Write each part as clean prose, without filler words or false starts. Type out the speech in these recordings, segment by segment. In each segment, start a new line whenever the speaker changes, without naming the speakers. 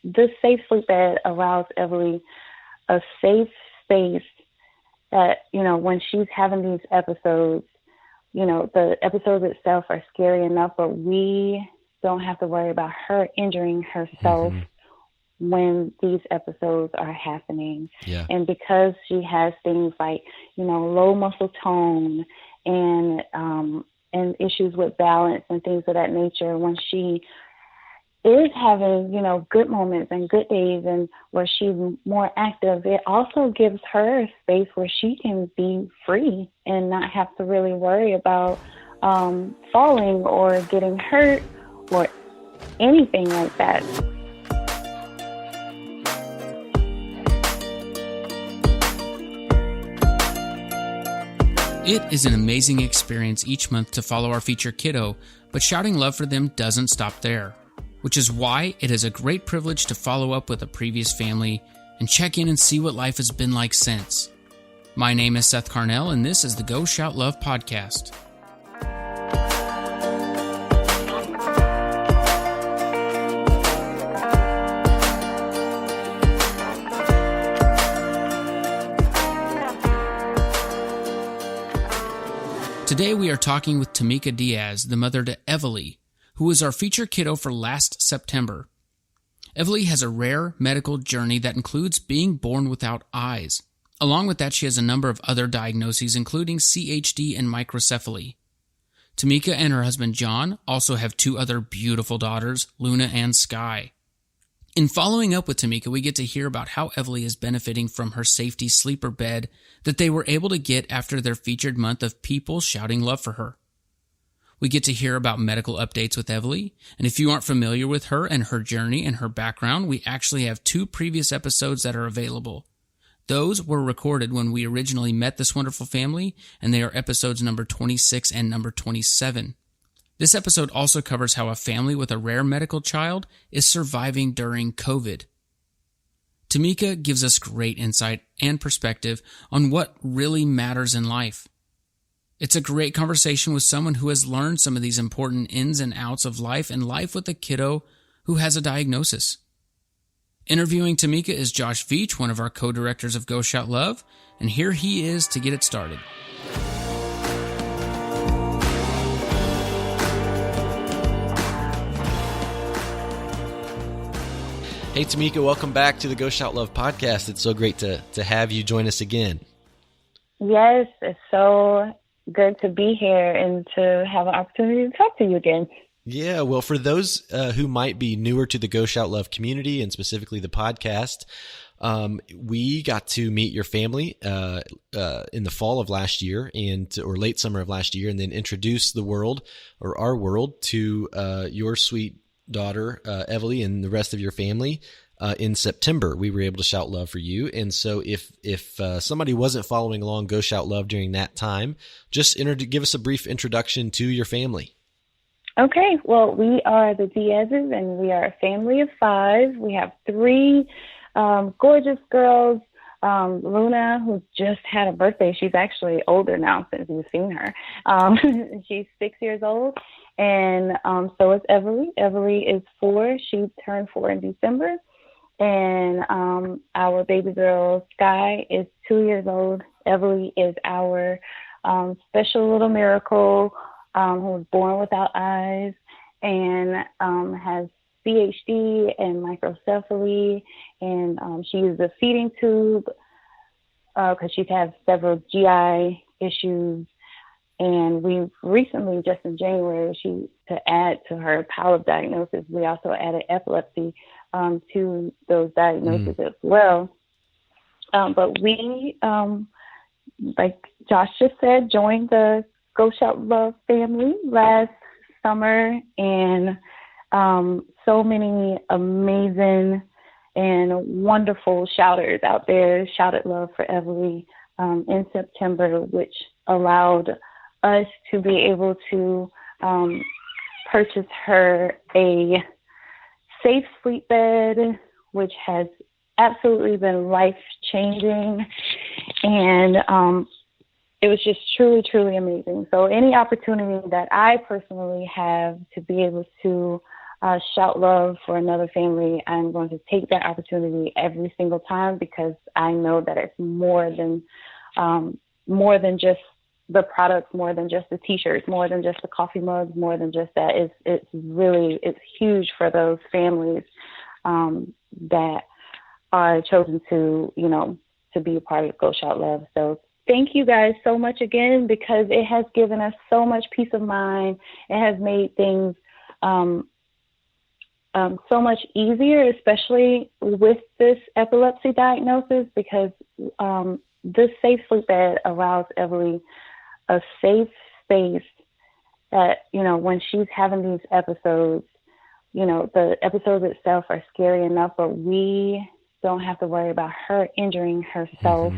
this safe sleep bed allows Evelyn a safe space that, when she's having these episodes, the episodes itself are scary enough, but we don't have to worry about her injuring herself when these episodes are happening.
Yeah.
And because she has things like, low muscle tone and issues with balance and things of that nature, when she is having, good moments and good days and where she's more active, it also gives her a space where she can be free and not have to really worry about falling or getting hurt or anything like that.
It is an amazing experience each month to follow our feature kiddo, but shouting love for them doesn't stop there, which is why it is a great privilege to follow up with a previous family and check in and see what life has been like since. My name is Seth Carnell, and this is the Go Shout Love podcast. Today we are talking with Tameka Diaz, the mother to Evelys, who was our feature kiddo for last September. Evelys has a rare medical journey that includes being born without eyes. Along with that, she has a number of other diagnoses, including CHD and microcephaly. Tameka and her husband John also have two other beautiful daughters, Luna and Sky. In following up with Tameka, we get to hear about how Evelys is benefiting from her safety sleeper bed that they were able to get after their featured month of people shouting love for her. We get to hear about medical updates with Evelys, and if you aren't familiar with her and her journey and her background, we actually have 2 previous episodes that are available. Those were recorded when we originally met this wonderful family, and they are episodes number 26 and number 27. This episode also covers how a family with a rare medical child is surviving during COVID. Tameka gives us great insight and perspective on what really matters in life. It's a great conversation with someone who has learned some of these important ins and outs of life and life with a kiddo who has a diagnosis. Interviewing Tameka is Josh Veach, one of our co-directors of Go Shout Love, and here he is to get it started.
Hey, Tameka, welcome back to the Go Shout Love podcast. It's so great to have you join us again.
Yes, it's so good to be here and to have an opportunity to talk to you again.
Yeah, well, for those who might be newer to the Go Shout Love community and specifically the podcast, we got to meet your family in the fall of last year or late summer of last year, and then introduce the world or our world to your sweet daughter, Evelys, and the rest of your family. In September, we were able to shout love for you. And so if somebody wasn't following along Go Shout Love during that time, just give us a brief introduction to your family.
Okay, well, we are the Diazes, and we are a family of 5. We have 3 gorgeous girls. Luna, who just had a birthday, she's actually older now since you've seen her. She's 6 years old, and so is Evelys. Evelys is 4. She turned 4 in December. And our baby girl, Sky, is 2 years old. Evelys is our special little miracle who was born without eyes and has CHD and microcephaly. And she uses a feeding tube because she's had several GI issues. And we recently, just in January, to add to her polyp diagnosis, we also added epilepsy to those diagnoses as well. But we, like Josh just said, joined the Go Shout Love family last summer, and so many amazing and wonderful shouters out there shouted love for Evelys in September, which allowed us to be able to purchase her a safe sleep bed, which has absolutely been life-changing, and it was just truly, truly amazing. So any opportunity that I personally have to be able to shout love for another family, I'm going to take that opportunity every single time, because I know that it's more than just the products, more than just the t-shirts, more than just the coffee mugs, more than just that. It's huge for those families that are chosen to, to be a part of Go Shout Love. So thank you guys so much again, because it has given us so much peace of mind. It has made things so much easier, especially with this epilepsy diagnosis, because this Safe Sleep Bed allows Evelys a safe space that, when she's having these episodes, the episodes itself are scary enough, but we don't have to worry about her injuring herself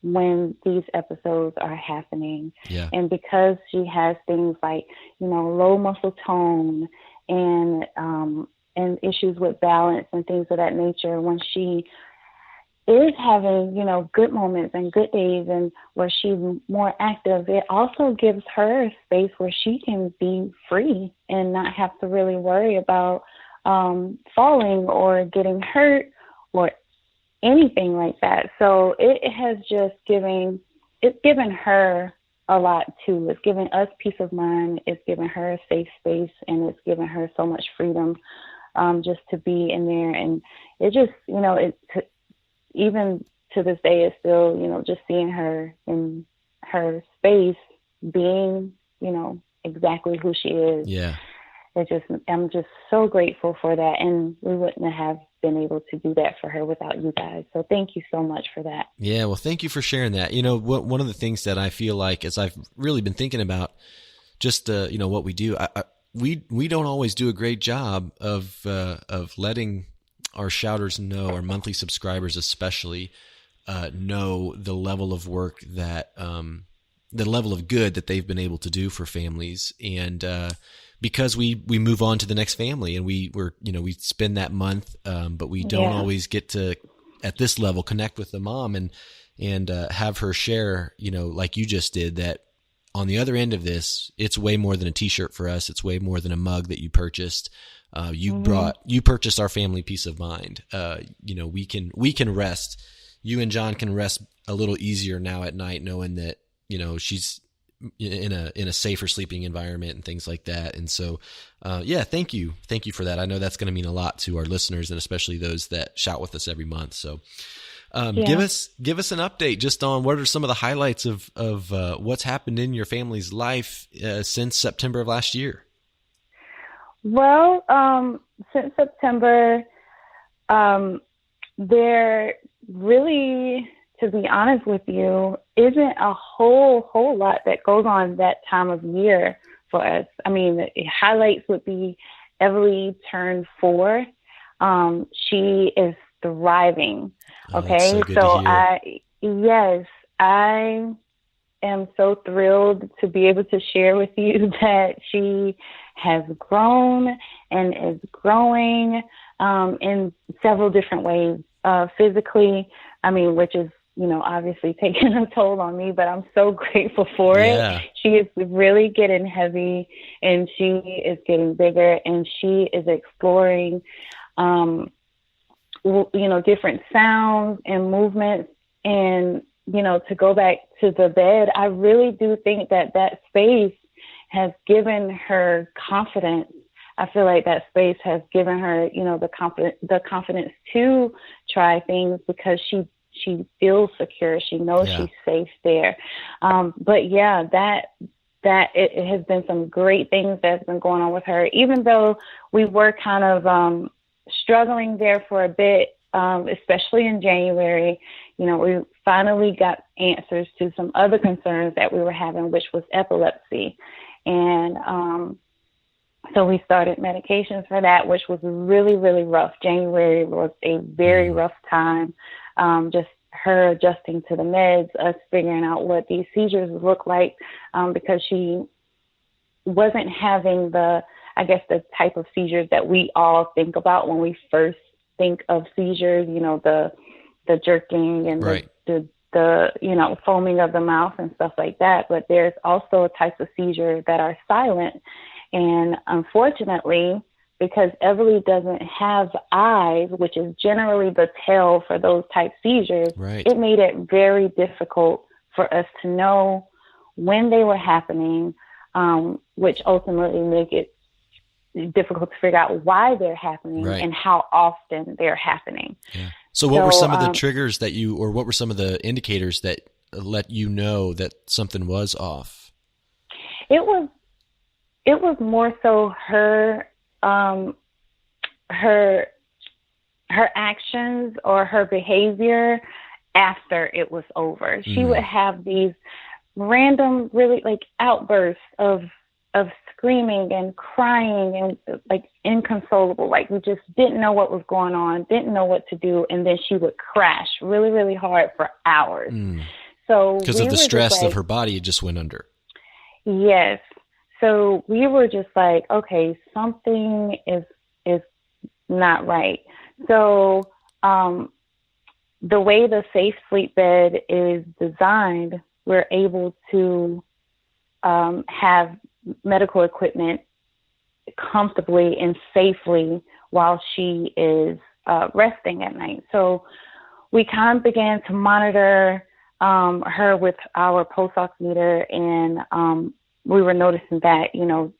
when these episodes are happening.
Yeah.
And because she has things like, low muscle tone and issues with balance and things of that nature, when she is having, good moments and good days and where she's more active, it also gives her a space where she can be free and not have to really worry about falling or getting hurt or anything like that. So it has just given her a lot too. It's given us peace of mind. It's given her a safe space, and it's given her so much freedom just to be in there. And it just, even to this day, it's still, just seeing her in her space, being, exactly who she is.
Yeah.
I'm just so grateful for that. And we wouldn't have been able to do that for her without you guys. So thank you so much for that.
Yeah. Well, thank you for sharing that. One of the things that I feel like, as I've really been thinking about just, what we do, we don't always do a great job of letting our shouters know, our monthly subscribers especially, know the level of work that, the level of good that they've been able to do for families. And, because we move on to the next family, and we spend that month, but we don't always get to, at this level, connect with the mom and have her share, like you just did, that on the other end of this, it's way more than a t-shirt for us. It's way more than a mug that you purchased. You purchased our family peace of mind. We can rest. You and John can rest a little easier now at night, knowing that, she's in a safer sleeping environment and things like that. And so, thank you for that. I know that's going to mean a lot to our listeners, and especially those that shout with us every month. So, give us an update just on what are some of the highlights of what's happened in your family's life since September of last year.
Well, since September, there really, to be honest with you, isn't a whole lot that goes on that time of year for us. I mean, the highlights would be Evelys turned 4. She is thriving. Okay.
So
I am so thrilled to be able to share with you that she has grown and is growing in several different ways. Physically, which is, obviously taking a toll on me, but I'm so grateful for it. She is really getting heavy, and she is getting bigger, and she is exploring, different sounds and movements. And, to go back to the bed, I really do think that space has given her confidence. I feel like that space has given her, the confidence to try things, because she feels secure. She knows she's safe there. That it has been some great things that's been going on with her, even though we were kind of struggling there for a bit, especially in January. We finally got answers to some other concerns that we were having, which was epilepsy. And so we started medications for that, which was really, really rough. January was a very rough time. Just her adjusting to the meds, us figuring out what these seizures look like, because she wasn't having the type of seizures that we all think about when we first think of seizures, the jerking and the foaming of the mouth and stuff like that. But there's also types of seizures that are silent. And unfortunately, because Evelys doesn't have eyes, which is generally the tell for those type seizures,
Right.
it made it very difficult for us to know when they were happening, which ultimately make it difficult to figure out why they're happening
Right.
and how often they're happening.
Yeah. So what were some of the triggers that or what were some of the indicators that let you know that something was off?
It was more so her actions or her behavior after it was over. She would have these random, really like outbursts of screaming and crying and like inconsolable, like we just didn't know what was going on, didn't know what to do, and then she would crash really, really hard for hours. So
because of the stress of her body, it just went under.
Yes. So we were just like, okay, something is not right. So the way the safe sleep bed is designed, we're able to have medical equipment comfortably and safely while she is resting at night. So we kind of began to monitor her with our pulse oximeter, and we were noticing that,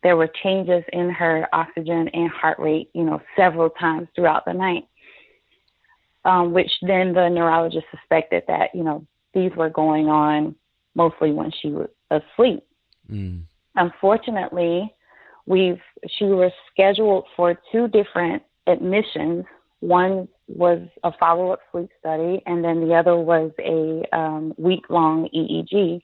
there were changes in her oxygen and heart rate, several times throughout the night, which then the neurologist suspected that, these were going on mostly when she was asleep. Unfortunately, she was scheduled for 2 different admissions. One was a follow-up sleep study, and then the other was a week-long EEG.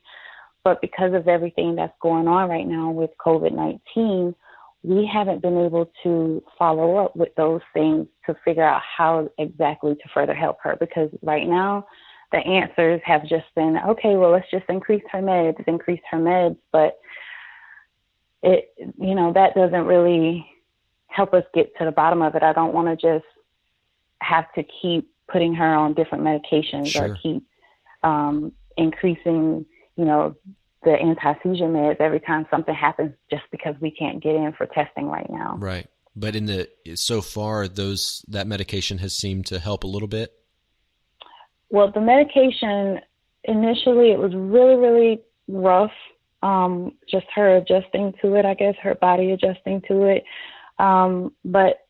But because of everything that's going on right now with COVID-19, we haven't been able to follow up with those things to figure out how exactly to further help her. Because right now, the answers have just been, okay, well, let's just increase her meds. But that doesn't really help us get to the bottom of it. I don't want to just have to keep putting her on different medications or keep increasing, the anti-seizure meds every time something happens, just because we can't get in for testing right now.
Right. But so far, that medication has seemed to help a little bit.
Well, the medication initially, it was really, really rough. Just her adjusting to it, I guess, her body adjusting to it. But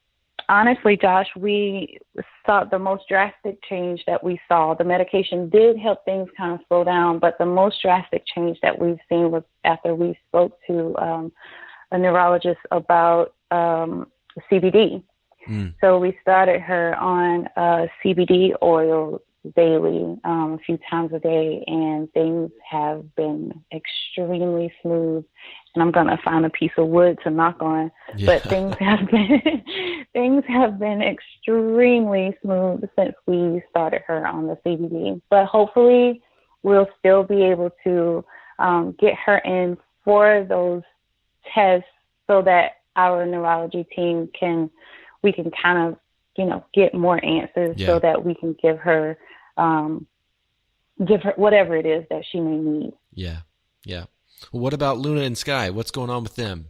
honestly, Josh, we saw the most drastic change that we saw. The medication did help things kind of slow down, but the most drastic change that we've seen was after we spoke to a neurologist about CBD. So we started her on CBD oil daily, a few times a day, and things have been extremely smooth. And I'm gonna find a piece of wood to knock on, but things have been extremely smooth since we started her on the CBD. But hopefully, we'll still be able to get her in for those tests so that our neurology team we can kind of get more answers so that we can give her whatever it is that she may need. Yeah.
Well, what about Luna and Sky? What's going on with them?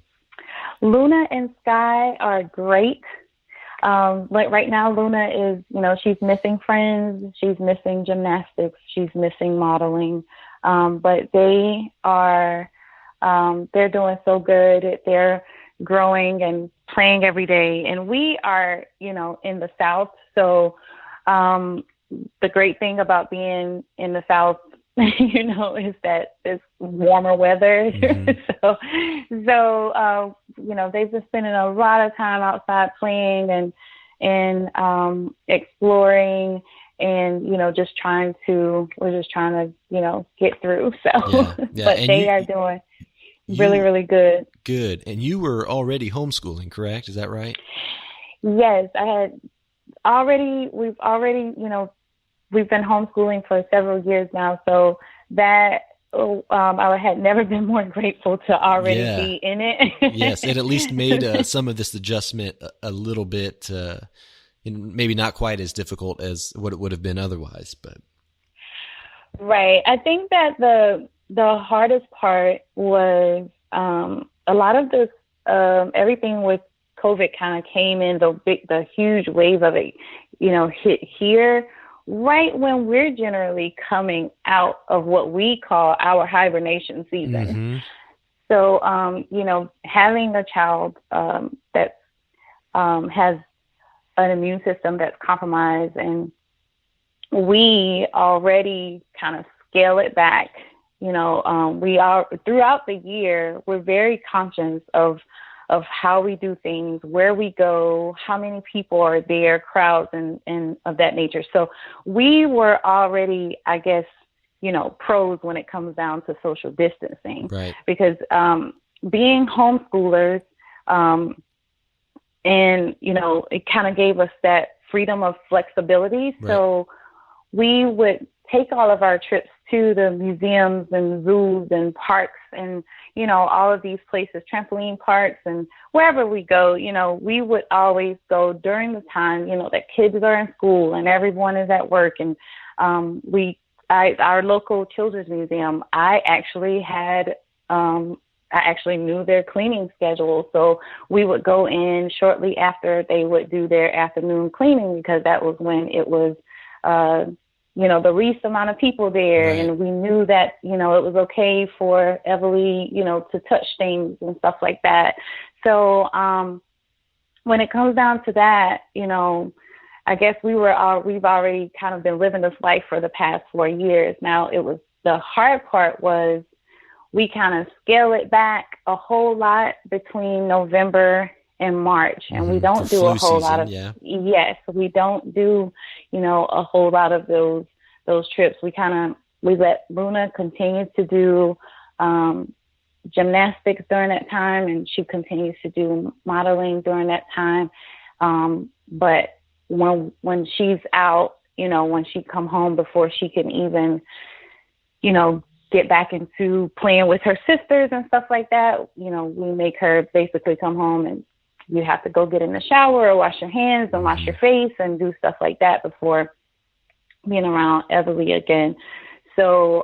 Luna and Sky are great. Like right now, Luna is, she's missing friends. She's missing gymnastics. She's missing modeling. But they are, they're doing so good. They're growing and playing every day. And we are, in the South. So, the great thing about being in the South, is that it's warmer weather. So, they've been spending a lot of time outside playing and exploring and, we're just trying to, get through. So, but they are doing really, really good.
Good. And you were already homeschooling, correct? Is that right?
Yes, we've been homeschooling for several years now. So that, I had never been more grateful to already be in it.
Yes, it at least made some of this adjustment a little bit, maybe not quite as difficult as what it would have been otherwise. But
right, I think that the hardest part was a lot of this, everything with COVID kind of came in, the huge wave of it, hit here right when we're generally coming out of what we call our hibernation season.
Mm-hmm.
So, having a child that has an immune system that's compromised, and we already kind of scale it back. We are throughout the year, we're very conscious of how we do things, where we go, how many people are there, crowds and of that nature. So we were already, I guess, pros when it comes down to social distancing,
right?
Because being homeschoolers, and, it kind of gave us that freedom of flexibility.
Right.
So we would take all of our trips to the museums and zoos and parks and, all of these places, trampoline parks, and wherever we go, we would always go during the time, that kids are in school and everyone is at work. And our local children's museum, I actually knew their cleaning schedule. So we would go in shortly after they would do their afternoon cleaning, because that was when it was, the least amount of people there.
Right.
And we knew that, it was okay for Evelys, to touch things and stuff like that. So when it comes down to that, I guess we've already kind of been living this life for the past 4 years. Now, the hard part was we kind of scale it back a whole lot between November and March, and we don't do a whole lot of, yes, we don't do, a whole lot of those trips. We let Luna continue to do gymnastics during that time, and she continues to do modeling during that time. But when she's out, when she come home, before she can even, get back into playing with her sisters and stuff like that, we make her basically come home and you have to go get in the shower or wash your hands and wash your face and do stuff like that before being around Evelys again. So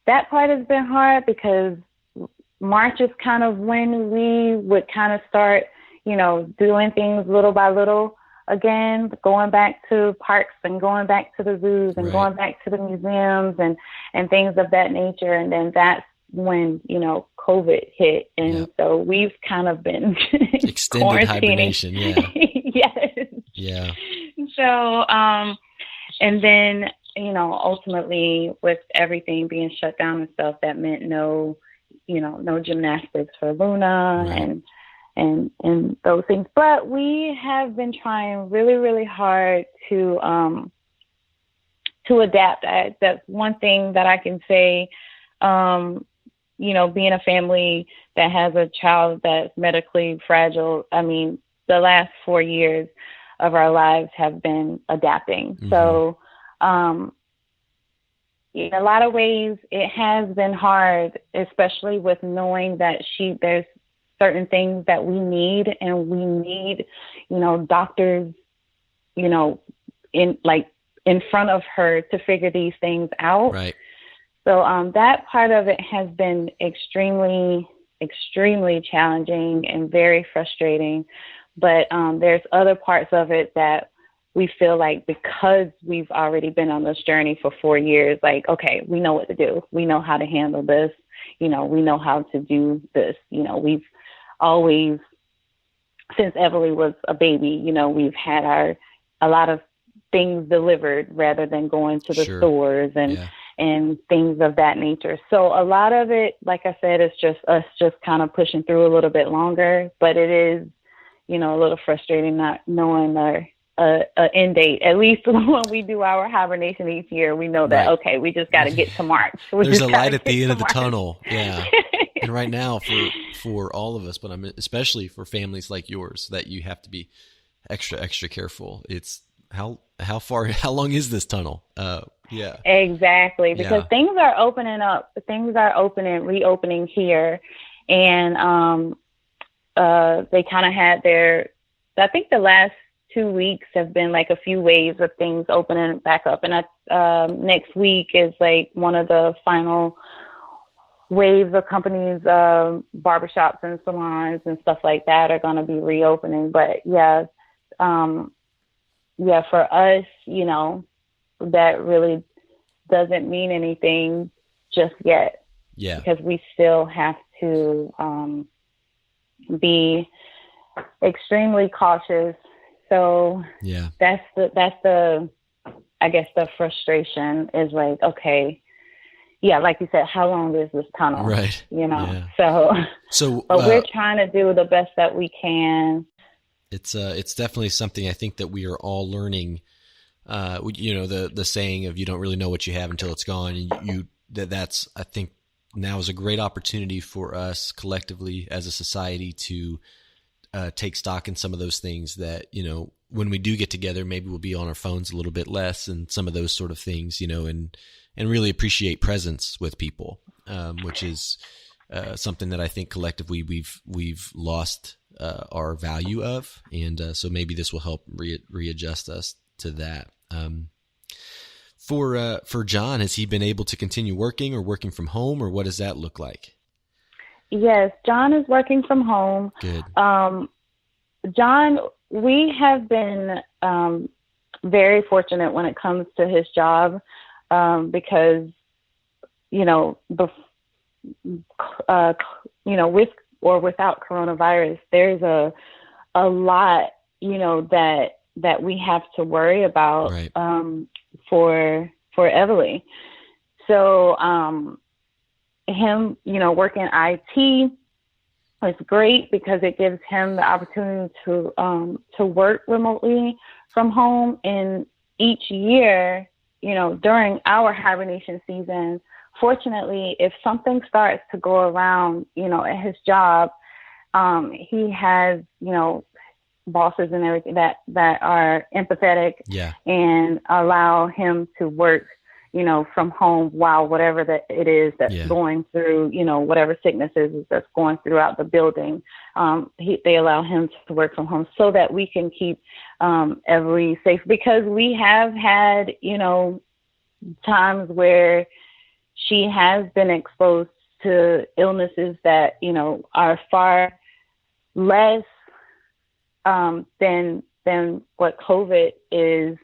that part has been hard, because March is kind of when we would kind of start, doing things little by little again, going back to parks and going back to the zoos and going back to the museums and things of that nature. And then that's when, COVID hit. And so we've kind of been
extended hibernation. Yeah.
Yes.
Yeah.
So, and then, ultimately with everything being shut down and stuff, that meant no gymnastics for Luna and those things. But we have been trying really, really hard to adapt. That's one thing that I can say, being a family that has a child that's medically fragile. I mean, the last 4 years of our lives have been adapting. Mm-hmm. So, in a lot of ways, it has been hard, especially with knowing that there's certain things that we need, and we need, doctors, in front of her to figure these things out.
Right.
So that part of it has been extremely, extremely challenging and very frustrating. But there's other parts of it that we feel like, because we've already been on this journey for 4 years, like, okay, we know what to do. We know how to handle this. We know how to do this. We've always, since Evelys was a baby, we've had a lot of things delivered rather than going to the stores and things of that nature. So a lot of it, like I said, is just us kind of pushing through a little bit longer, but it is, a little frustrating not knowing our end date. At least when we do our hibernation each year, we know that, okay, we just got to get to March.
There's a light at the end of the tunnel. Yeah. And right now for all of us, but especially for families like yours, that you have to be extra careful. It's how long is this tunnel? Yeah.
Exactly. Because things are opening up. Things are reopening here. And they kind of had I think the last 2 weeks have been like a few waves of things opening back up. And next week is like one of the final waves of companies, barbershops and salons and stuff like that are going to be reopening. But yeah, for us, you know, that really doesn't mean anything just yet.
Yeah.
Because we still have to be extremely cautious. So
yeah,
that's the I guess the frustration is like, okay, yeah, like you said, how long is this tunnel?
Right.
You know.
Yeah.
So but we're trying to do the best that we can.
It's definitely something I think that we are all learning. You know, the saying of you don't really know what you have until it's gone. And that's I think now is a great opportunity for us collectively as a society to take stock in some of those things that, you know, when we do get together, maybe we'll be on our phones a little bit less and some of those sort of things, you know, and really appreciate presence with people, which is something that I think collectively we've lost our value of. And so maybe this will help readjust us to that. For John, has he been able to continue working or working from home, or what does that look like?
Yes, John is working from home.
Good.
John, we have been very fortunate when it comes to his job because, you know, with or without coronavirus, there's a lot, you know, that we have to worry about
right.
For Evelys. So him, you know, working IT is great because it gives him the opportunity to work remotely from home. And each year, you know, during our hibernation season, fortunately, if something starts to go around, you know, at his job, he has, you know, bosses and everything that are empathetic and allow him to work, you know, from home while whatever that it is that's going through, you know, whatever sicknesses that's going throughout the building. They allow him to work from home so that we can keep Evelys safe, because we have had, you know, times where she has been exposed to illnesses that, you know, are far less than what COVID is.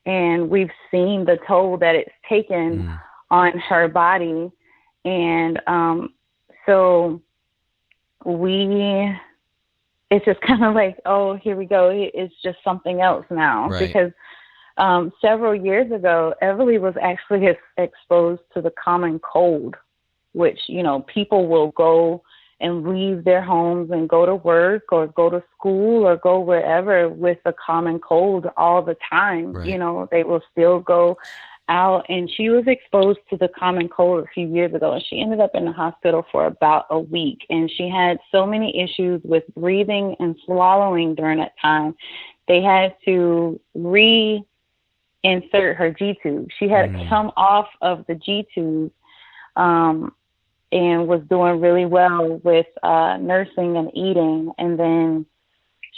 And we've seen the toll that it's taken on her body. And so it's just kind of like, oh, here we go. It's just something else now.
Right.
Because several years ago, Evelys was actually exposed to the common cold, which, you know, people will go and leave their homes and go to work or go to school or go wherever with a common cold all the time.
Right.
You know, they will still go out. And she was exposed to the common cold a few years ago, and she ended up in the hospital for about a week. And she had so many issues with breathing and swallowing during that time. They had to reinsert her G-tube. She had come off of the G-tube, and was doing really well with nursing and eating. And then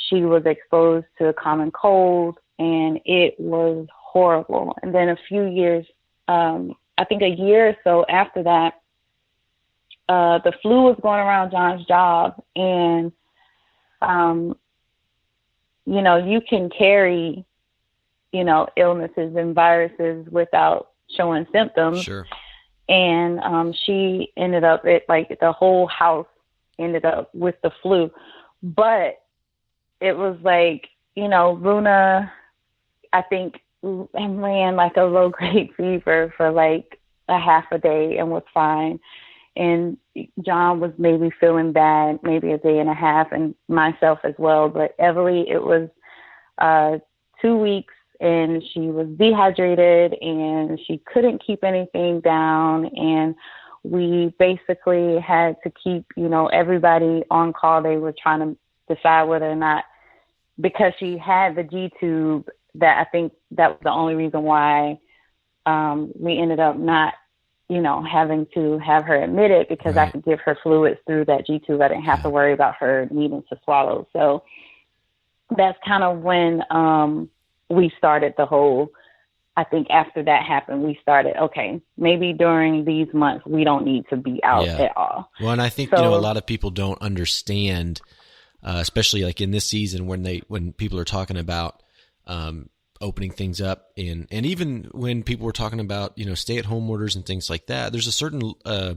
she was exposed to a common cold, and it was horrible. And then a few years, I think a year or so after that, the flu was going around John's job. And, you know, you can carry, you know, illnesses and viruses without showing symptoms.
Sure.
And she ended up the whole house ended up with the flu. But it was like, you know, Luna, I think, ran like a low-grade fever for like a half a day and was fine. And John was maybe feeling bad, maybe a day and a half, and myself as well. But Evelys, it was 2 weeks. And she was dehydrated and she couldn't keep anything down. And we basically had to keep, you know, everybody on call. They were trying to decide whether or not, because she had the G-tube, that I think that was the only reason why we ended up not, you know, having to have her admitted, because I could give her fluids through that G-tube. I didn't have to worry about her needing to swallow. So that's kind of when we started the whole I think after that happened, we started, okay, maybe during these months, we don't need to be out at all.
Well, and I think, a lot of people don't understand, especially like in this season when people are talking about, opening things up and even when people were talking about, stay at home orders and things like that, there's a certain, I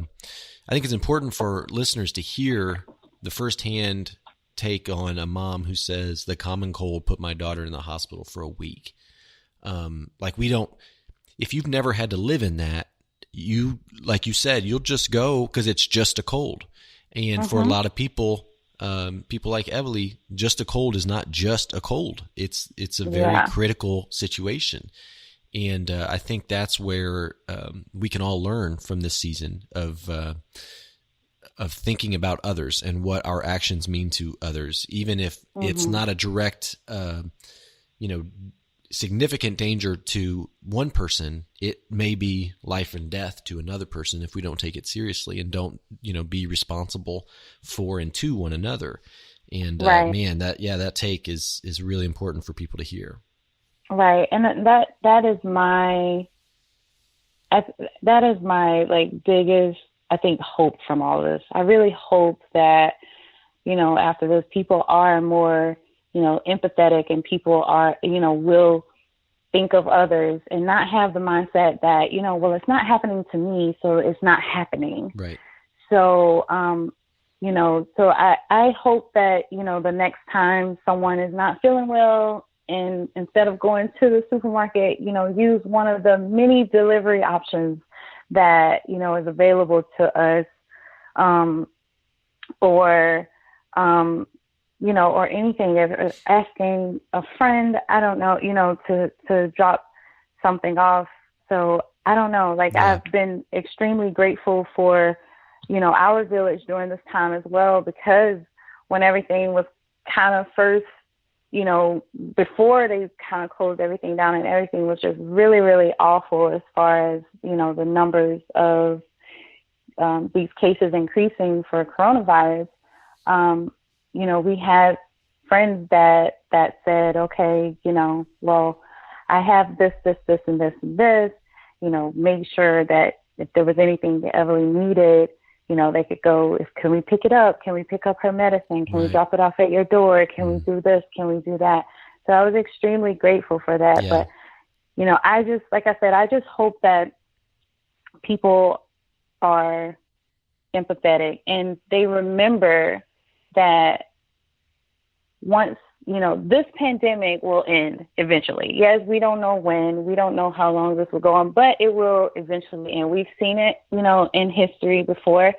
think it's important for listeners to hear the firsthand take on a mom who says the common cold put my daughter in the hospital for a week. If you've never had to live in that, like you said, you'll just go because it's just a cold. And for a lot of people, people like Evelys, just a cold is not just a cold. It's a very critical situation. And I think that's where we can all learn from this season of thinking about others and what our actions mean to others, even if it's not a direct, significant danger to one person. It may be life and death to another person if we don't take it seriously and don't, be responsible for and to one another. And man, that take is really important for people to hear.
Right. And that is my like biggest, I think, hope from all of this. I really hope that, after this, people are more, empathetic, and people are, will think of others and not have the mindset that, well, it's not happening to me, so it's not happening.
Right.
So, so I hope that, the next time someone is not feeling well, and instead of going to the supermarket, use one of the many delivery options that, is available to us, or anything, or asking a friend, I don't know, to drop something off. So I don't know, I've been extremely grateful for, our village during this time as well, because when everything was kind of first, before they kind of closed everything down and everything was just really, really awful as far as, the numbers of these cases increasing for coronavirus. We had friends that said, okay, well, I have this, and this, and this, make sure that if there was anything that Evelys needed, they could go, can we pick it up? Can we pick up her medicine? Can we drop it off at your door? Can we do this? Can we do that? So I was extremely grateful for that. Yeah. But, I just, like I said, I just hope that people are empathetic and they remember that once, this pandemic will end eventually. Yes, we don't know when, we don't know how long this will go on, but it will eventually end. We've seen it, in history before,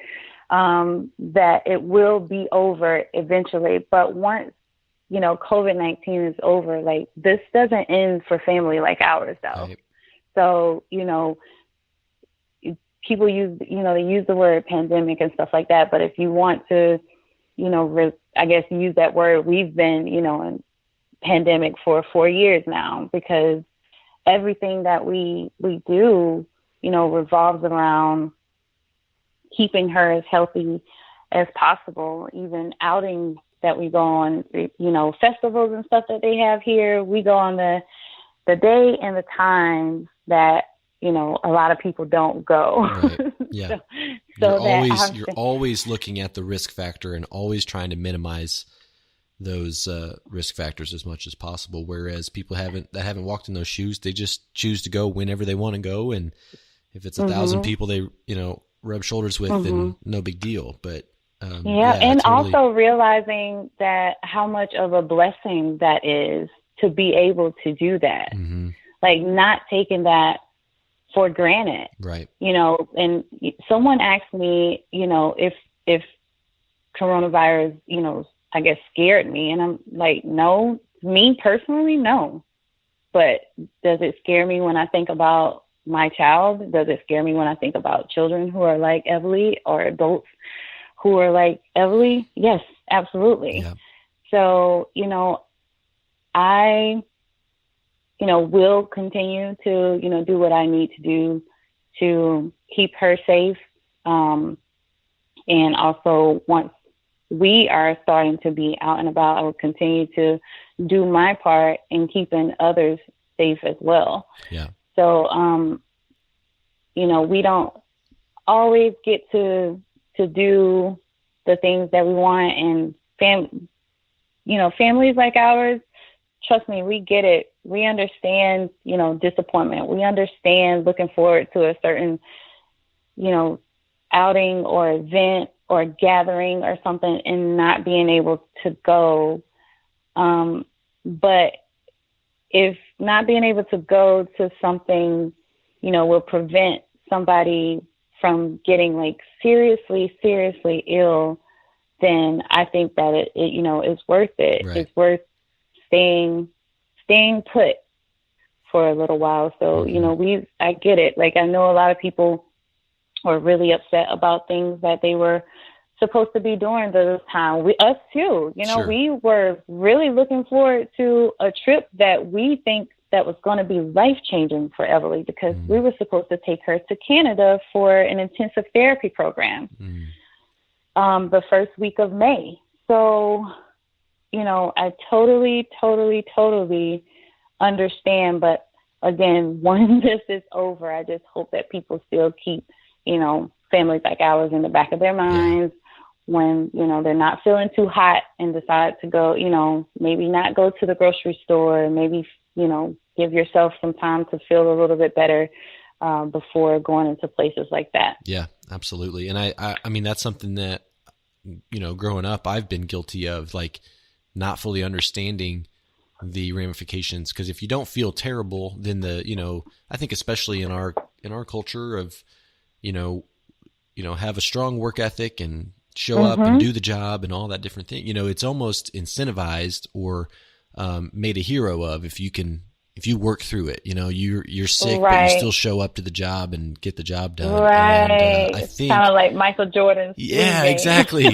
that it will be over eventually. But once, COVID-19 is over, this doesn't end for family like ours, though. Right. So, people use, they use the word pandemic and stuff like that. But if you want to, I guess use that word, we've been, in pandemic for 4 years now, because everything that we do, revolves around keeping her as healthy as possible. Even outings that we go on, festivals and stuff that they have here, we go on the day and the time that, a lot of people don't go.
Right. Yeah. You're always looking at the risk factor and always trying to minimize those risk factors as much as possible. Whereas people that haven't walked in those shoes, they just choose to go whenever they want to go. And if it's 1,000 people they, rub shoulders with, then no big deal. But
and totally. Also realizing that how much of a blessing that is to be able to do that. Not taking that for granted. Right. And someone asked me, if coronavirus, I guess scared me. And I'm like, no, me personally, no. But does it scare me when I think about my child? Does it scare me when I think about children who are like Evelys or adults who are like Evelys? Yes, absolutely. Yeah. So, I will continue to, do what I need to do to keep her safe. And also once we are starting to be out and about, I will continue to do my part in keeping others safe as well.
Yeah.
So, we don't always get to do the things that we want, and families like ours, trust me, we get it. We understand, disappointment. We understand looking forward to a certain, outing or event or gathering or something and not being able to go. But if not being able to go to something, will prevent somebody from getting like seriously ill, then I think that it is worth it.
Right.
It's worth staying put for a little while. So, I get it. Like, I know a lot of people were really upset about things that they were supposed to be doing this time. Us too.
Sure.
We were really looking forward to a trip that we think that was going to be life-changing for Evelys, because we were supposed to take her to Canada for an intensive therapy program the first week of May. So, I totally understand. But again, when this is over, I just hope that people still keep, families like ours in the back of their minds when, they're not feeling too hot and decide to go, maybe not go to the grocery store, maybe, give yourself some time to feel a little bit better before going into places like that.
Yeah, absolutely. And I mean, that's something that, growing up, I've been guilty of, like, not fully understanding the ramifications. Because if you don't feel terrible, then I think especially in our culture of, have a strong work ethic and show up and do the job and all that different thing. It's almost incentivized or made a hero of if you work through it. You're sick, but you still show up to the job and get the job done.
Right.
And, I think
kind of like Michael Jordan's.
Yeah, exactly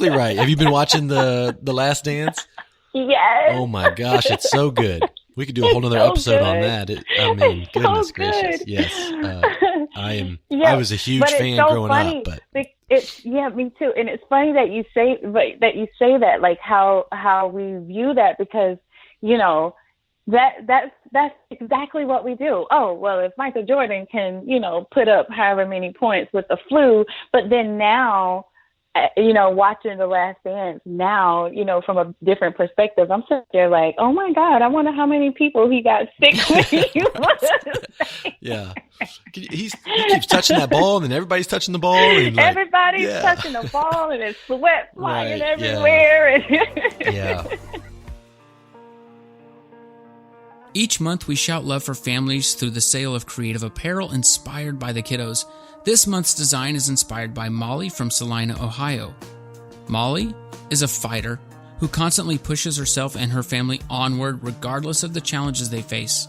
right. Have you been watching the Last Dance?
Yes.
Oh my gosh, it's so good. We could do a whole nother episode on that. Goodness gracious. Yes. I was a huge fan growing up, but
me too. And it's funny that you say that, like how we view that, because, that's exactly what we do. Oh, well, if Michael Jordan can, put up however many points with the flu, but then now, watching The Last Dance now, from a different perspective, I'm sitting there like, oh my God, I wonder how many people he got sick with.
Yeah. He keeps touching that ball, and then everybody's touching the ball. And like,
everybody's touching the ball, and it's sweat flying everywhere.
Yeah.
Each month, we shout love for families through the sale of creative apparel inspired by the kiddos. This month's design is inspired by Molly from Salina, Ohio. Molly is a fighter who constantly pushes herself and her family onward regardless of the challenges they face.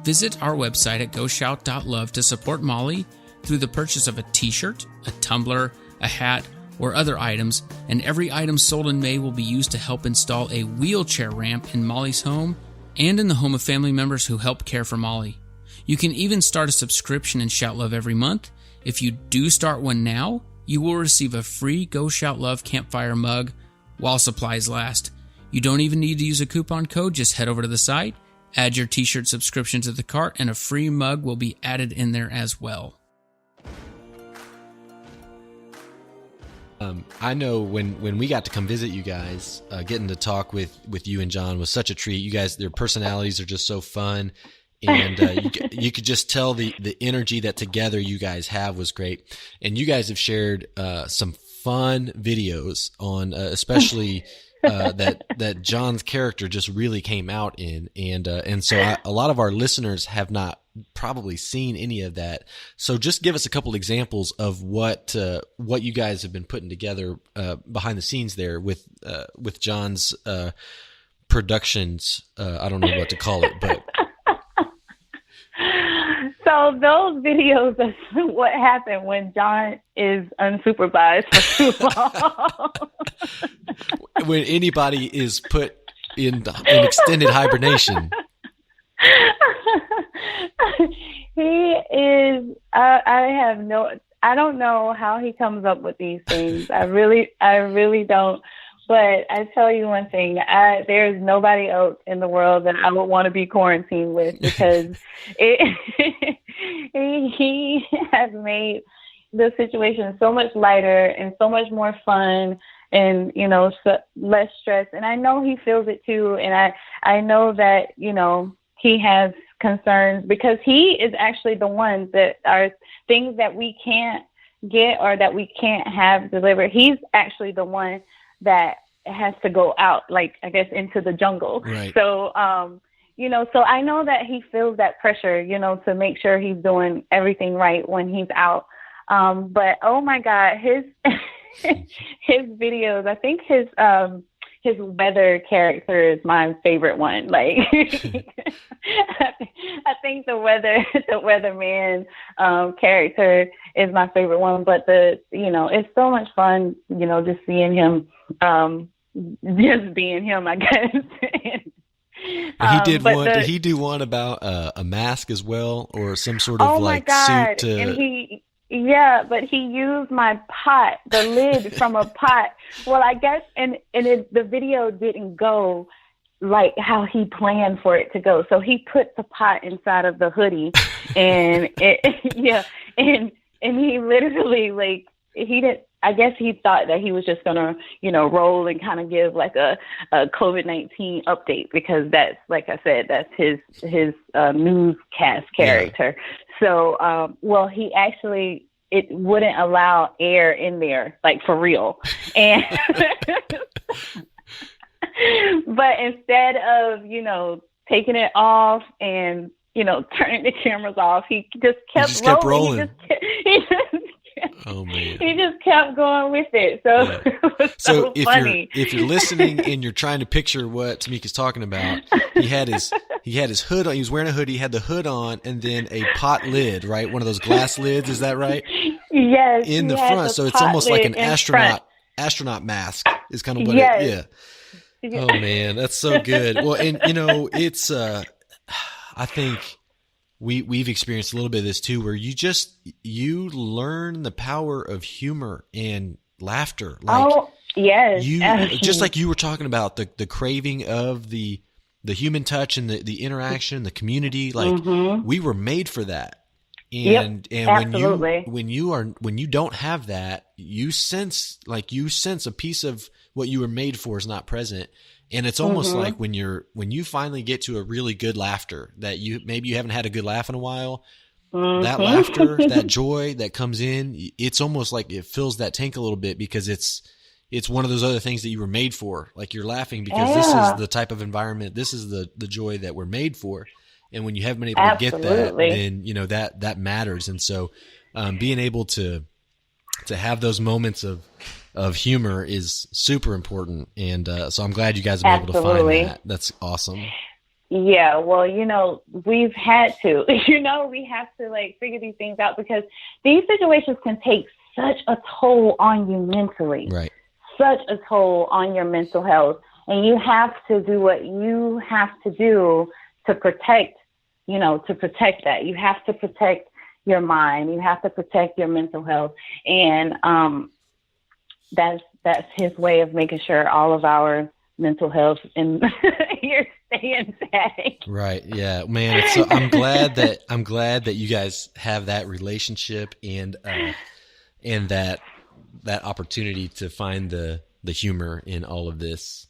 Visit our website at goshout.love to support Molly through the purchase of a t-shirt, a tumbler, a hat, or other items, and every item sold in May will be used to help install a wheelchair ramp in Molly's home and in the home of family members who help care for Molly. You can even start a subscription and Shout Love every month. If you do start one now, you will receive a free Go Shout Love campfire mug while supplies last. You don't even need to use a coupon code. Just head over to the site, add your t-shirt subscription to the cart, and a free mug will be added in there as well.
I know when we got to come visit you guys, getting to talk with you and John was such a treat. You guys, their personalities are just so fun. And you could just tell the energy that together you guys have was great. And you guys have shared some fun videos on especially that John's character just really came out in. And so a lot of our listeners have not probably seen any of that. So just give us a couple examples of what you guys have been putting together behind the scenes there with John's productions. I don't know what to call it, but.
So those videos are what happened when John is unsupervised for too long.
When anybody is put in extended hibernation.
He is, I don't know how he comes up with these things. I really don't. But I tell you one thing, there's nobody else in the world that I would want to be quarantined with, because he has made the situation so much lighter and so much more fun, and, less stress. And I know he feels it too. And I know that, he has concerns, because he is actually the one that are things that we can't get or that we can't have delivered. He's actually the one that has to go out, like, I guess, into the jungle.
Right.
So, so I know that he feels that pressure, to make sure he's doing everything right when he's out. But oh my God, his videos, I think his weather character is my favorite one. Like, I think the weatherman character is my favorite one. But it's so much fun, just seeing him, just being him, I guess.
Did he do one about a mask as well, or some sort of suit to? And
yeah, but he used my pot, the lid from a pot. Well, I guess, the video didn't go like how he planned for it to go. So he put the pot inside of the hoodie, and and he literally, like, he didn't. I guess he thought that he was just gonna, roll and kind of give like a COVID-19 update, because that's, like I said, that's his newscast character. Yeah. So, he actually, it wouldn't allow air in there, like, for real. And but instead of, taking it off and, turning the cameras off, he just kept rolling.
Oh man!
He just kept going with it. So,
yeah.
It was so funny.
If you're listening and you're trying to picture what Tameka's talking about, he had his hood on. He was wearing a hoodie. He had the hood on, and then a pot lid, right? One of those glass lids. Is that right?
Yes.
In the front, so it's almost like an astronaut mask. Is kind of what
yes.
Yeah. Oh man, that's so good. Well, and it's I think we've experienced a little bit of this too, where you learn the power of humor and laughter. Like,
yes,
just like you were talking about the craving of the human touch and the interaction, the community. Like, we were made for that. And
absolutely.
when you don't have that, you sense a piece of what you were made for is not present. And it's almost like when you finally get to a really good laughter that maybe you haven't had a good laugh in a while, that laughter, that joy that comes in, it's almost like it fills that tank a little bit, because it's one of those other things that you were made for. Like, you're laughing because this is the type of environment, this is the joy that we're made for. And when you haven't been able to get that, then that matters. And so being able to have those moments of humor is super important. And so I'm glad you guys have been able to find that. That's awesome.
Yeah, well, we've had to, we have to, like, figure these things out, because these situations can take such a toll on you mentally.
Right.
Such a toll on your mental health. And you have to do what you have to do to protect that. You have to protect your mind. You have to protect your mental health. And that's his way of making sure all of our mental health and you're staying safe.
Right. Yeah, man. I'm glad that you guys have that relationship and that opportunity to find the humor in all of this.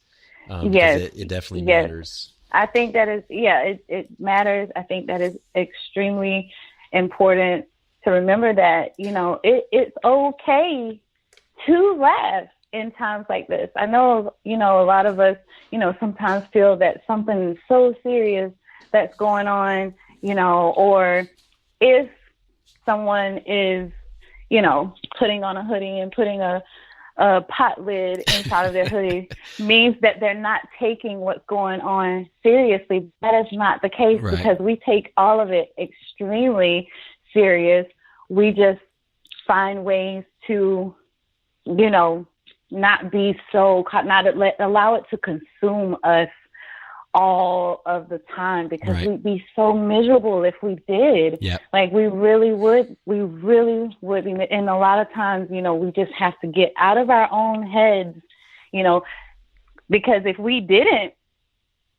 Yes.
It definitely matters.
I think that is, it matters. I think that is extremely important to remember that, it's okay to laugh in times like this. I know, a lot of us, sometimes feel that something so serious that's going on, or if someone is, putting on a hoodie and putting a pot lid inside of their hoodie means that they're not taking what's going on seriously. That is not the case, right? Because we take all of it extremely serious. We just find ways to, not be so, allow it to consume us all of the time, because right. We'd be so miserable if we did.
Yep.
Like, we really would be. And a lot of times, we just have to get out of our own heads, Because if we didn't,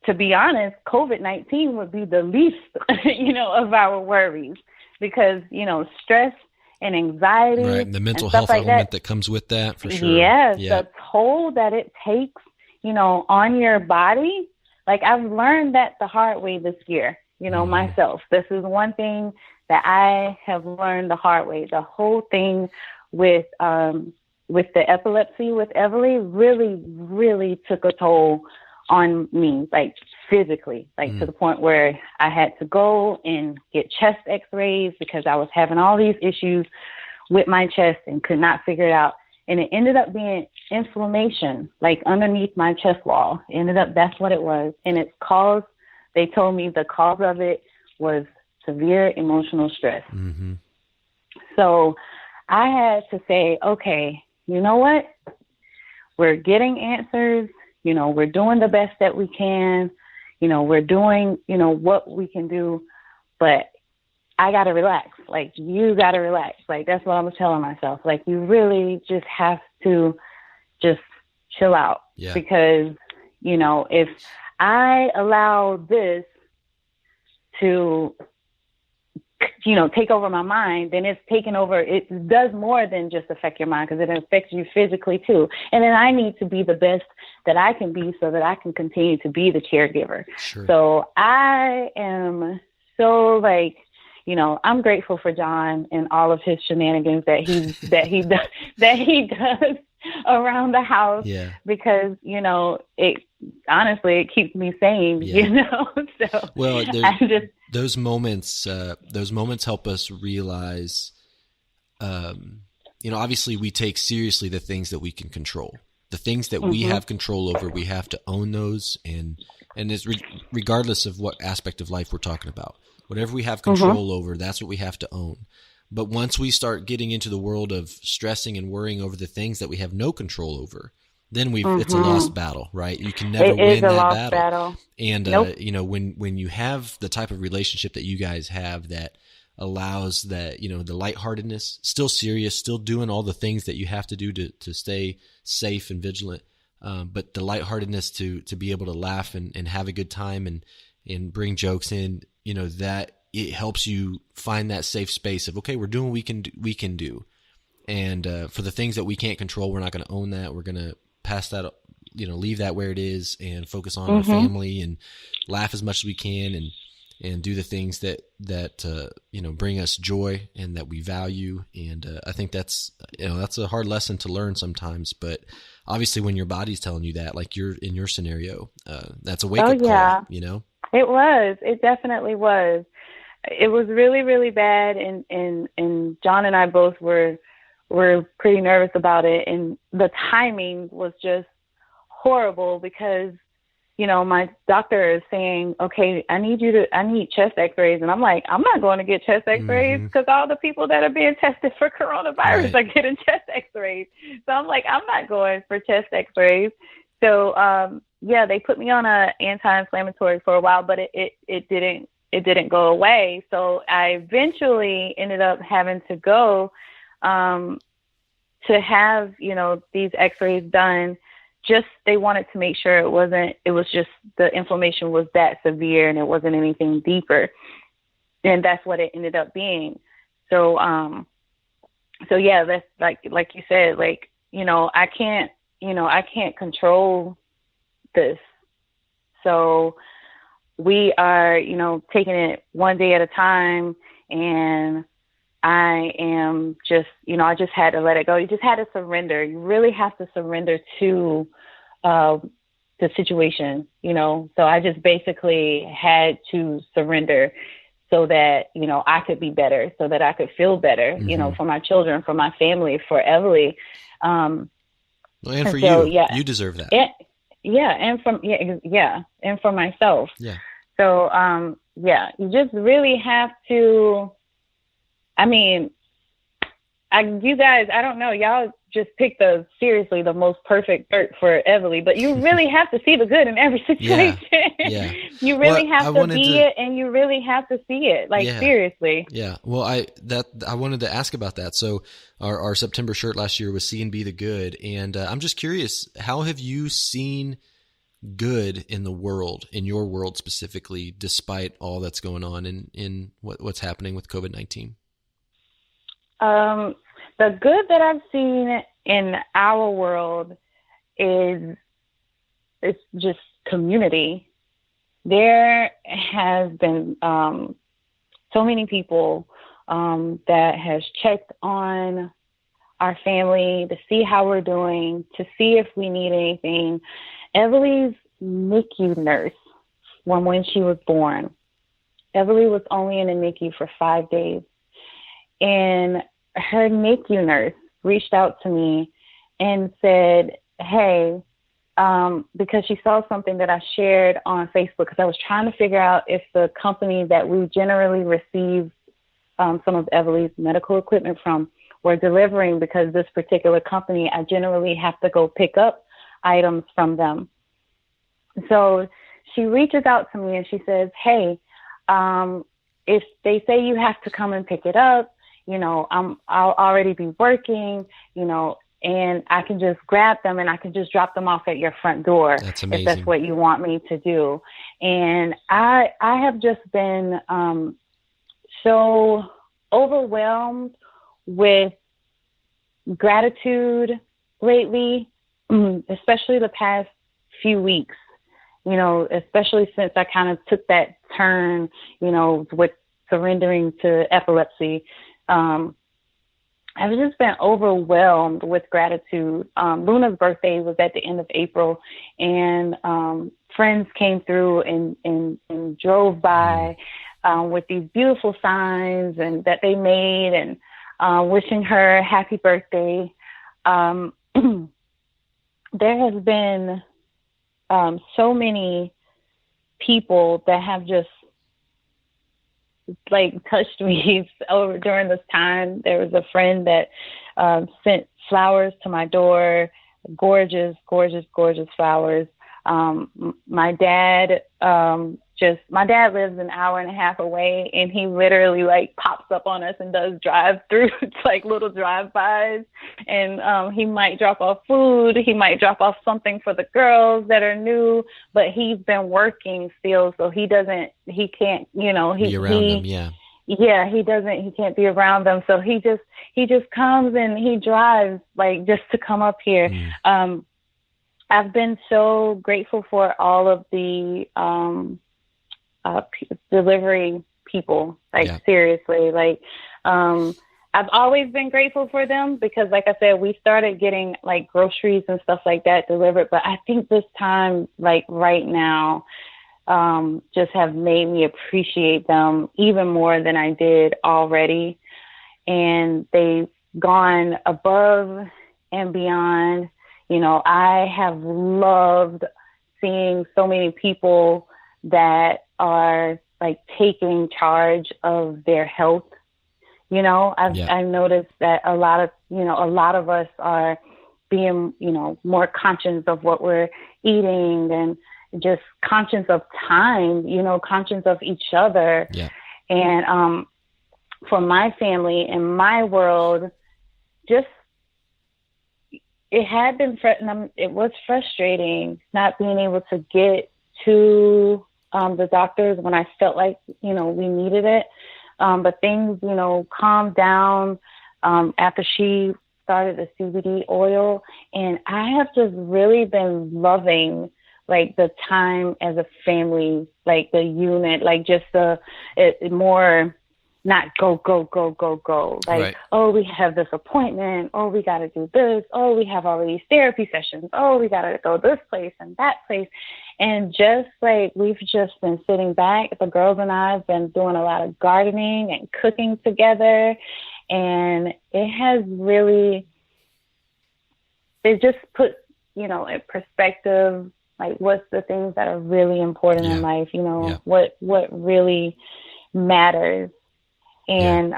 to be honest, COVID-19 would be the least, of our worries, because, stress and anxiety,
right? The mental
and stuff
health
like
element that comes with that, for sure.
Yes,
Yeah.
the toll that it takes, on your body. Like, I've learned that the hard way this year, myself. This is one thing that I have learned the hard way. The whole thing with the epilepsy with Evelys really, really took a toll on me, like physically, to the point where I had to go and get chest x-rays because I was having all these issues with my chest and could not figure it out. And it ended up being inflammation, like underneath my chest wall. That's what it was. And they told me the cause of it was severe emotional stress.
Mm-hmm.
So I had to say, okay, you know what? We're getting answers. We're doing the best that we can. We're doing, what we can do. But I got to relax. Like, you got to relax. Like, that's what I was telling myself. Like, you really just have to just chill out.
Yeah.
Because, if I allow this to, take over my mind, then it's taken over. It does more than just affect your mind, because it affects you physically too. And then I need to be the best that I can be so that I can continue to be the caregiver.
Sure.
So I am so I'm grateful for John and all of his shenanigans that he does around the house.
Yeah.
Because, it keeps me sane,
Yeah.
So
well,
I just,
those moments help us realize, obviously we take seriously the things that we can control. The things that we have control over, we have to own those, and it's regardless of what aspect of life we're talking about. Whatever we have control over, that's what we have to own. But once we start getting into the world of stressing and worrying over the things that we have no control over, then it's a lost battle, right? You can never win that battle. And
nope.
When you have the type of relationship that you guys have that allows that, the lightheartedness, still serious, still doing all the things that you have to do to stay safe and vigilant, but the lightheartedness to be able to laugh and have a good time and bring jokes in, that it helps you find that safe space of, okay, we're doing what we can do. And for the things that we can't control, we're not going to own that. We're going to pass that, leave that where it is and focus on our family and laugh as much as we can and do the things that bring us joy and that we value. And I think that's a hard lesson to learn sometimes, but obviously when your body's telling you that, like you're in your scenario, that's a wake-up call,
It was. It definitely was. It was really, really bad, and John and I both were pretty nervous about it, and the timing was just horrible because, my doctor is saying, okay, I need chest x-rays, and I'm like, I'm not going to get chest x-rays because all the people that are being tested for coronavirus are getting chest x-rays. So I'm like, I'm not going for chest x-rays. So, they put me on a anti-inflammatory for a while, but it didn't go away. So I eventually ended up having to go to have, these x-rays done. Just, they wanted to make sure it was just the inflammation was that severe and it wasn't anything deeper. And that's what it ended up being. So, that's like you said, I can't control this. So we are, taking it one day at a time, and I am just, I just had to let it go. You just had to surrender. You really have to surrender to the situation, So I just basically had to surrender so that, I could be better, so that I could feel better, for my children, for my family, for Evelys.
And for
so,
you, you deserve that.
And for myself.
Yeah.
So, you just really have to, you guys, I don't know, y'all just picked the most perfect birth for Evelys, but you really have to see the good in every situation.
Yeah.
You really have to be it, and you really have to see it, seriously.
Yeah. Well, I wanted to ask about that. So our September shirt last year was See and Be the Good. And I'm just curious, how have you seen good in the world, in your world specifically, despite all that's going on in what's happening with COVID-19?
The good that I've seen in our world is it's just community. There has been so many people that has checked on our family to see how we're doing, to see if we need anything. Evelys' NICU nurse, when she was born, Evelys was only in the NICU for 5 days. And her NICU nurse reached out to me and said, hey, because she saw something that I shared on Facebook, because I was trying to figure out if the company that we generally receive some of Evelys' medical equipment from were delivering, because this particular company, I generally have to go pick up items from them. So she reaches out to me and she says, hey, if they say you have to come and pick it up, I'll already be working, and I can just grab them and I can just drop them off at your front door.
That's amazing.
If that's what you want me to do. And I have just been so overwhelmed with gratitude lately, especially the past few weeks, especially since I kind of took that turn, with surrendering to epilepsy. I've just been overwhelmed with gratitude. Luna's birthday was at the end of April, and friends came through and drove by with these beautiful signs and that they made, and wishing her happy birthday. There has been so many people that have just touched me over during this time. There was a friend that sent flowers to my door, gorgeous, gorgeous, gorgeous flowers. My dad lives an hour and a half away, and he literally pops up on us and does drive-throughs, little drive-bys. And he might drop off food. He might drop off something for the girls that are new, but he's been working still. So he can't,
be around them. Yeah.
Yeah, he can't be around them. So he just comes and he drives just to come up here. I've been so grateful for all of the delivery people, seriously, I've always been grateful for them because, like I said, we started getting groceries and stuff like that delivered. But I think this time, right now, just have made me appreciate them even more than I did already. And they've gone above and beyond. I have loved seeing so many people that are taking charge of their health. I've noticed that a lot of us are being, more conscious of what we're eating and just conscious of time, conscious of each other.
Yeah.
And for my family and my world, just it was frustrating not being able to get to the doctors when I felt like, we needed it. But things, calmed down after she started the CBD oil. And I have just really been loving the time as a family, the unit, just more not go.
Right.
Oh, we have this appointment. Oh, we got to do this. Oh, we have all these therapy sessions. Oh, we got to go this place and that place. And just we've just been sitting back. The girls and I have been doing a lot of gardening and cooking together. And it has really, it just put, in perspective, what's the things that are really important in life, what really matters. And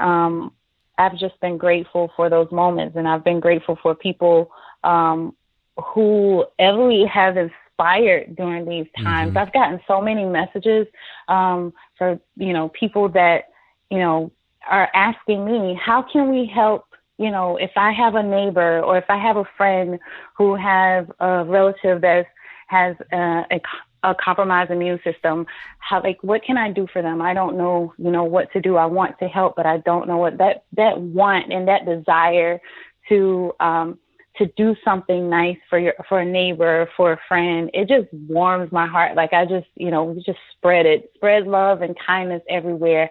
I've just been grateful for those moments, and I've been grateful for people who Evelys has inspired during these times. Mm-hmm. I've gotten so many messages for people that are asking me, how can we help? If I have a neighbor or if I have a friend who has a relative that's has a compromised immune system, what can I do for them? I don't know, what to do. I want to help, but I don't know what that want and that desire to do something nice for a neighbor, for a friend. It just warms my heart. Like I just, we just spread love and kindness everywhere.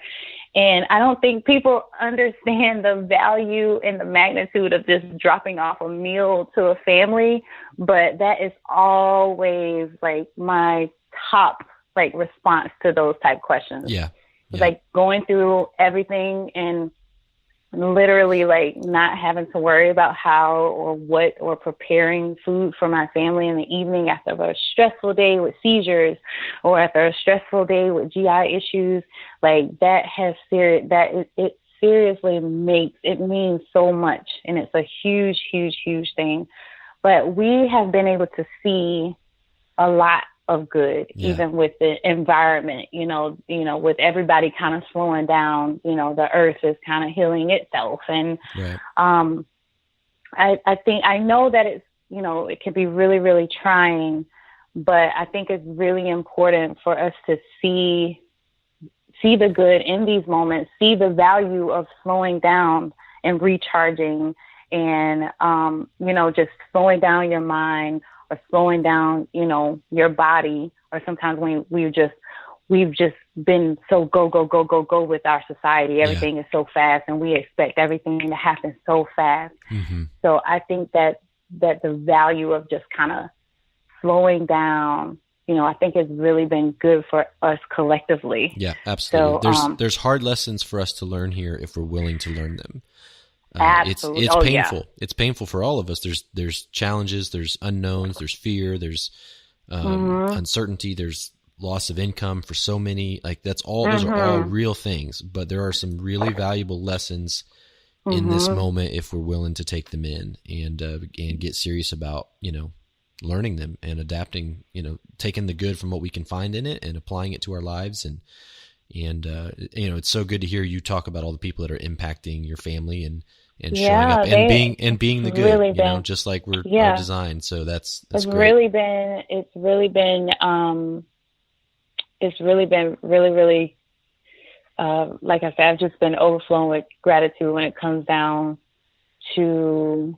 And I don't think people understand the value and the magnitude of just dropping off a meal to a family. But that is always like my top response to those type questions.
Yeah.
Like going through everything and literally not having to worry about how or what or preparing food for my family in the evening after a stressful day with seizures or after a stressful day with GI issues. It seriously means so much. And it's a huge, huge, huge thing. But we have been able to see a lot of good, even with the environment, with everybody kind of slowing down, the earth is kind of healing itself. And I think, I know that it's, it can be really, really trying, but I think it's really important for us to see the good in these moments, see the value of slowing down and recharging and, just slowing down your mind, or slowing down, your body, or sometimes when we've just been so go with our society. Everything is so fast and we expect everything to happen so fast. Mm-hmm. So I think that the value of just kind of slowing down, I think has really been good for us collectively.
Yeah, absolutely.
So,
there's hard lessons for us to learn here if we're willing to learn them.
Absolutely.
It's painful. Yeah. It's painful for all of us. There's challenges, there's unknowns, there's fear, there's uncertainty, there's loss of income for so many. Those are all real things, but there are some really valuable lessons in this moment if we're willing to take them in and get serious about, learning them and adapting, taking the good from what we can find in it and applying it to our lives. And it's so good to hear you talk about all the people that are impacting your family and showing up and being the good, really just like we're designed. So that's
it's
great.
Really been really, really, like I said, I've just been overflowing with gratitude when it comes down to,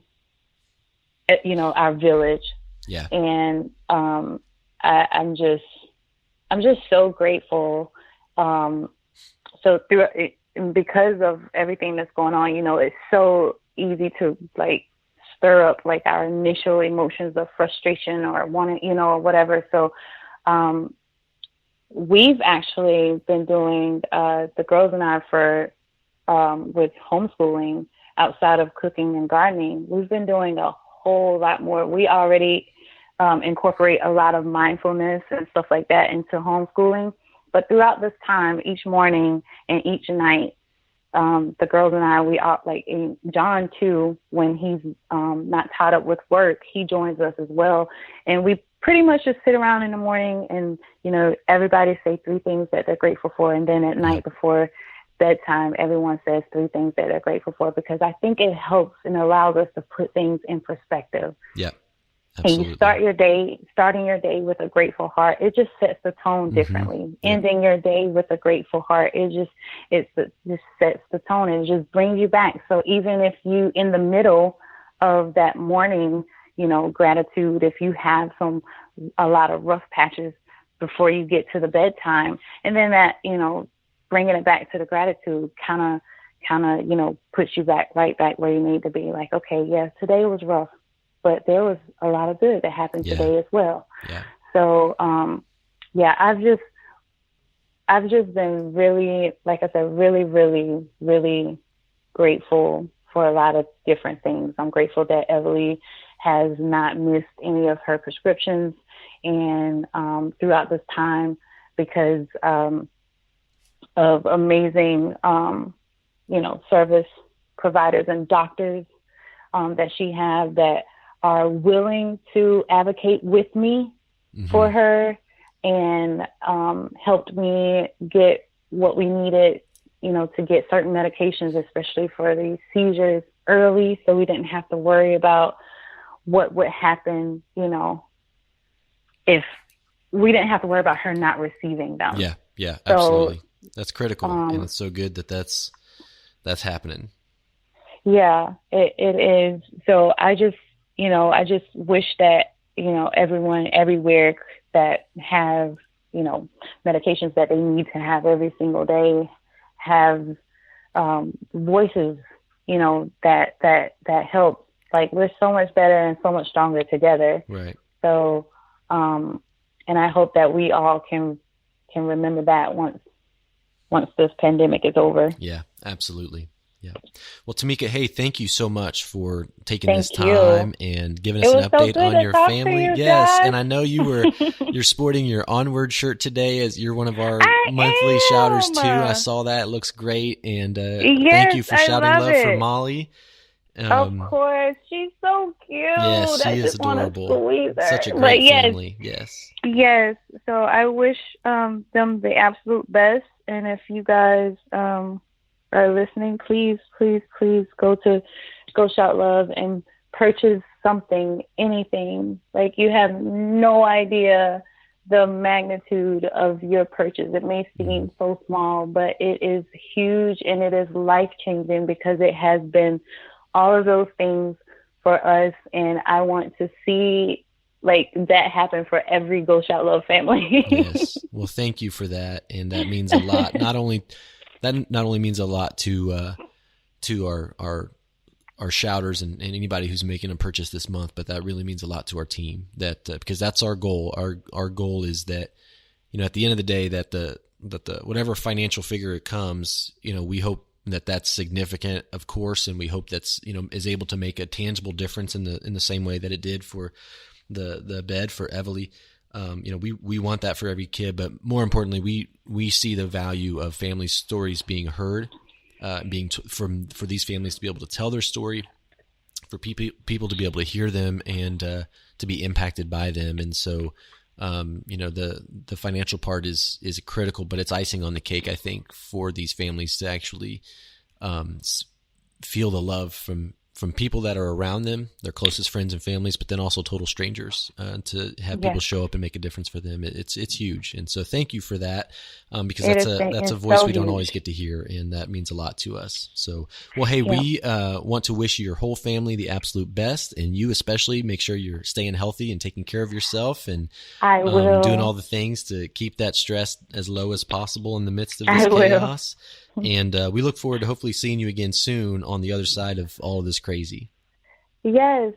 our village.
Yeah.
And, I'm just so grateful. So through it, because of everything that's going on, it's so easy to stir up our initial emotions of frustration or wanting, or whatever. So, we've actually been doing, the girls and I with homeschooling outside of cooking and gardening, we've been doing a whole lot more. We already, incorporate a lot of mindfulness and stuff like that into homeschooling. But throughout this time, each morning and each night, the girls and I, we all John too, when he's not tied up with work, he joins us as well. And we pretty much just sit around in the morning and, everybody say 3 things that they're grateful for. And then at night before bedtime, everyone says 3 things that they're grateful for, because I think it helps and allows us to put things in perspective.
Yeah. Absolutely.
And you starting your day with a grateful heart, it just sets the tone differently. Mm-hmm. Ending your day with a grateful heart, it just sets the tone and it just brings you back. So even if you, in the middle of that morning, gratitude, if you have a lot of rough patches before you get to the bedtime, and then that, bringing it back to the gratitude kind of, puts you right back where you need to be. Like, okay, yeah, today was rough, but there was a lot of good that happened today as well. Yeah. So, I've just been really, like I said, really, really, really grateful for a lot of different things. I'm grateful that Evelys has not missed any of her prescriptions and throughout this time, because of amazing, service providers and doctors that she has that are willing to advocate with me for her and helped me get what we needed, to get certain medications, especially for these seizures early, so we didn't have to worry about what would happen, if we didn't have to worry about her not receiving them.
Yeah, absolutely. That's critical, and it's so good that that's happening.
Yeah, it is. So I just wish that, everyone everywhere that have, medications that they need to have every single day have voices, that help. Like, we're so much better and so much stronger together.
Right.
So, and I hope that we all can remember that once this pandemic is over.
Yeah, absolutely. Yeah. Well, Tameka, hey, thank you so much for taking this time and giving us an update on your family. Yes,
Josh.
and I know you're sporting your Onward shirt today, as you're one of our monthly shouters too. I saw that; it looks great, and thank you for shouting love for Molly.
Of course, she's so cute.
Yes, she is adorable. Such a great family. Yes.
So I wish them the absolute best, and if you guys are listening, please go to Go Shout Love and purchase something, anything. Like, you have no idea the magnitude of your purchase. It may seem so small, but it is huge, and it is life-changing, because it has been all of those things for us, and I want to see that happen for every Go Shout Love family.
Yes. Well, thank you for that, and that means a lot. Not only means a lot to our shouters and anybody who's making a purchase this month, but that really means a lot to our team. That because that's our goal. Our goal is that, at the end of the day, that the whatever financial figure it comes, we hope that that's significant, of course, and we hope that's is able to make a tangible difference in the same way that it did for the bed for Evelys. We want that for every kid, but more importantly, we see the value of family stories being heard, for these families to be able to tell their story, for people to be able to hear them and to be impacted by them. And so, the financial part is critical, but it's icing on the cake, I think, for these families to actually feel the love from people that are around them, their closest friends and families, but then also total strangers, to have people show up and make a difference for them. It's huge. And so thank you for that, because that's a voice we don't always get to hear, and that means a lot to us. So, well, hey, we want to wish your whole family the absolute best, and you especially. Make sure you're staying healthy and taking care of yourself, and
I will.
Doing all the things to keep that stress as low as possible in the midst of this chaos. And we look forward to hopefully seeing you again soon on the other side of all of this crazy.
Yes.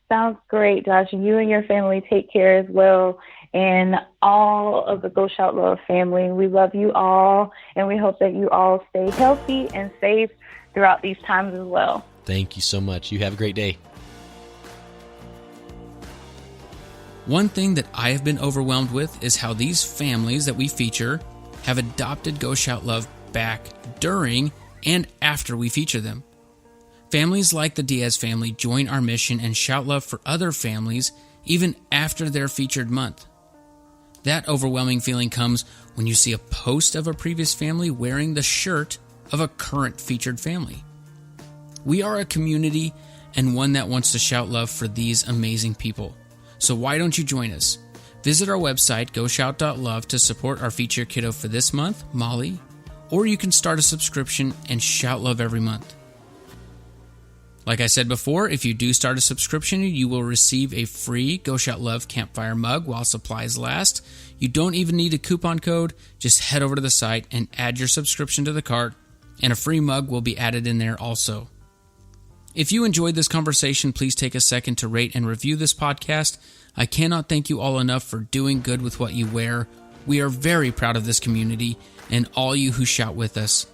Sounds great, Josh. You and your family take care as well. And all of the Go Shout Love family, we love you all. And we hope that you all stay healthy and safe throughout these times as well.
Thank you so much. You have a great day.
One thing that I have been overwhelmed with is how these families that we feature have adopted Go Shout Love back during and after we feature them. Families like the Diaz family join our mission and shout love for other families even after their featured month. That overwhelming feeling comes when you see a post of a previous family wearing the shirt of a current featured family. We are a community, and one that wants to shout love for these amazing people. So why don't you join us? Visit our website, goshout.love, to support our feature kiddo for this month, Molly, or you can start a subscription and shout love every month. Like I said before, if you do start a subscription, you will receive a free Go Shout Love campfire mug while supplies last. You don't even need a coupon code. Just head over to the site and add your subscription to the cart, and a free mug will be added in there also. If you enjoyed this conversation, please take a second to rate and review this podcast. I cannot thank you all enough for doing good with what you wear. We are very proud of this community and all you who shout with us.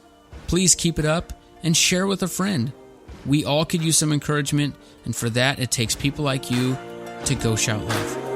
Please keep it up and share with a friend. We all could use some encouragement, and for that, it takes people like you to Go Shout Love.